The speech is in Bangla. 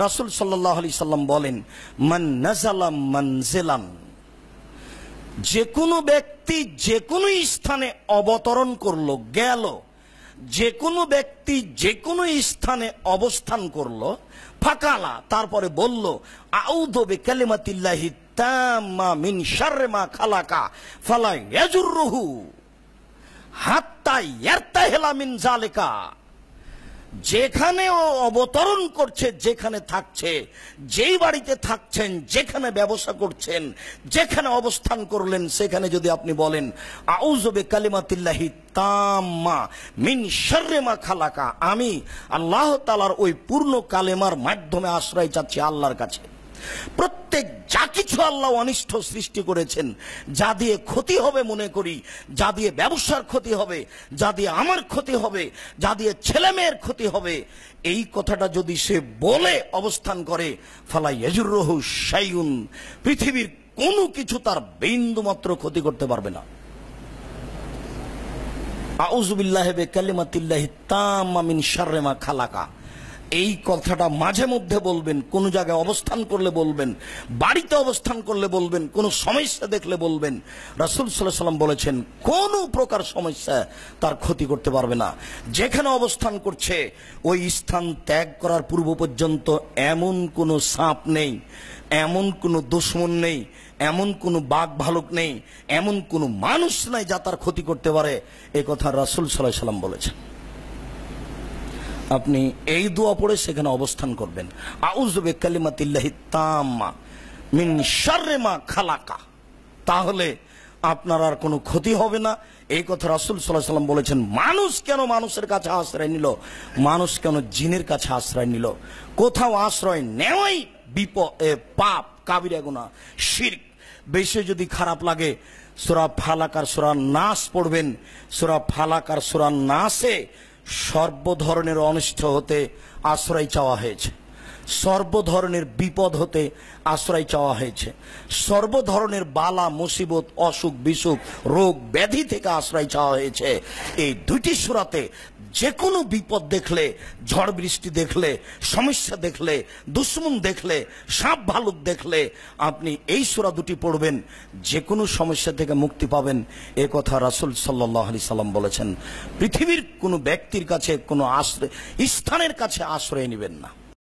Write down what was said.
রাসূল সাল্লাল্লাহু আলাইহি সাল্লাম বলেন, মান নাযালা মানজিলান, যে কোনো ব্যক্তি যে কোনো স্থানে অবতরণ করলো, গেল, যে কোনো ব্যক্তি যে কোনো স্থানে অবস্থান করলো, ফাকালা, তারপরে বলল, আউযু বিকালিমাতিল্লাহি তাম্মা মিন শাররি মা খালাকা ফালা ইয়াজুররুহু হাত্তা ইয়ারতাহিলা মিন যালিকা, যেখানে ও অবতরণ করছে, যেখানে থাকছে, যেই বাড়িতে থাকছেন, যেখানে ব্যবসা করছেন, যেখানে অবস্থান করলেন, সেখানে যদি আপনি বলেন আউযু বিকালিমাতিল্লাহি তাম্মা মিন শাররি মা খালাকা, আমি আল্লাহ তাআলার ওই পূর্ণ কালেমার মাধ্যমে আশ্রয় চাচ্ছি আল্লাহর কাছে। প্রত্যেক যা কিছু আল্লাহ অনিষ্ট সৃষ্টি করেছেন, যা দিয়ে ক্ষতি হবে মনে করি, যা দিয়ে ব্যবসার ক্ষতি হবে, যা দিয়ে আমার ক্ষতি হবে, যা দিয়ে ছেলে মেয়ের ক্ষতি হবে, এই কথাটা যদি সে বলে অবস্থান করে, ফালা ইয়াজুররুহু শাইউন, পৃথিবীর কোনো কিছু তার বিন্দু মাত্র ক্ষতি করতে পারবে না। আউযু বিল্লাহি বিকালিমাতিল্লাহি তাম্মা মিন শাররি মা খালাকা, এই কথাটা মাঝে মধ্যে বলবেন, কোন জায়গায় অবস্থান করলে বলবেন, বাড়িতে অবস্থান করলে বলবেন, কোন সমস্যা দেখলে বলবেন। রাসূল সাল্লাল্লাহু আলাইহি সাল্লাম বলেছেন, কোন প্রকার সমস্যা তার ক্ষতি করতে পারবে না। যেখানে অবস্থান করছে ওই স্থান ত্যাগ করার পূর্ব পর্যন্ত এমন কোনো সাপ নেই, এমন কোনো দুশমন নেই, এমন কোনো বাঘ ভালুক নেই, এমন কোনো মানুষ নাই যা তার ক্ষতি করতে পারে। এই কথা রাসূল সাল্লাল্লাহু আলাইহি সাল্লাম বলেছেন। আপনি এই দোয়া পড়ে সেখানে অবস্থান করবেন, আউযু বিকালিমাতিল্লাহি তাম্মা মিন শাররি মা খালাকা, তাহলে আপনার আর কোনো ক্ষতি হবে না। এই কথা রাসূল সাল্লাল্লাহু আলাইহি সাল্লাম বলেছেন। মানুষ কেন মানুষের কাছে আশ্রয় নিল? মানুষ কেন জিনের কাছে আশ্রয় নিল? কোথাও আশ্রয় নেওয়াই পাপ, কাবিরা গুনাহ, শিরক। বেশি যদি খারাপ লাগে সূরা ফালাক আর সূরা নাস পড়বেন। সূরা ফালাক আর সূরা নাসে সর্ব ধরনের অনিষ্ট হতে আশ্রয় চাওয়া হয়েছে, সর্ব ধরনের বিপদ হতে আশ্রয় চাওয়া হয়েছে, সর্ব ধরনের বালা মুসিবত, অসুখ বিসুখ, রোগ ব্যাধি থেকে আশ্রয় চাওয়া হয়েছে। এই দুইটি সূরাতে যে কোনো বিপদ দেখলে, ঝড় বৃষ্টি দেখলে, সমস্যা দেখলে, দুশ্মন দেখলে, সাপ ভালুক দেখলে আপনি এই সূরা দুটি পড়বেন, যে কোনো সমস্যা থেকে মুক্তি পাবেন। এ কথা রাসূল সাল্লাল্লাহু আলাইহি সাল্লাম বলেছেন। পৃথিবীর কোনো ব্যক্তির কাছে, কোনো আশ্রয় স্থানের কাছে আশ্রয় নেবেন না।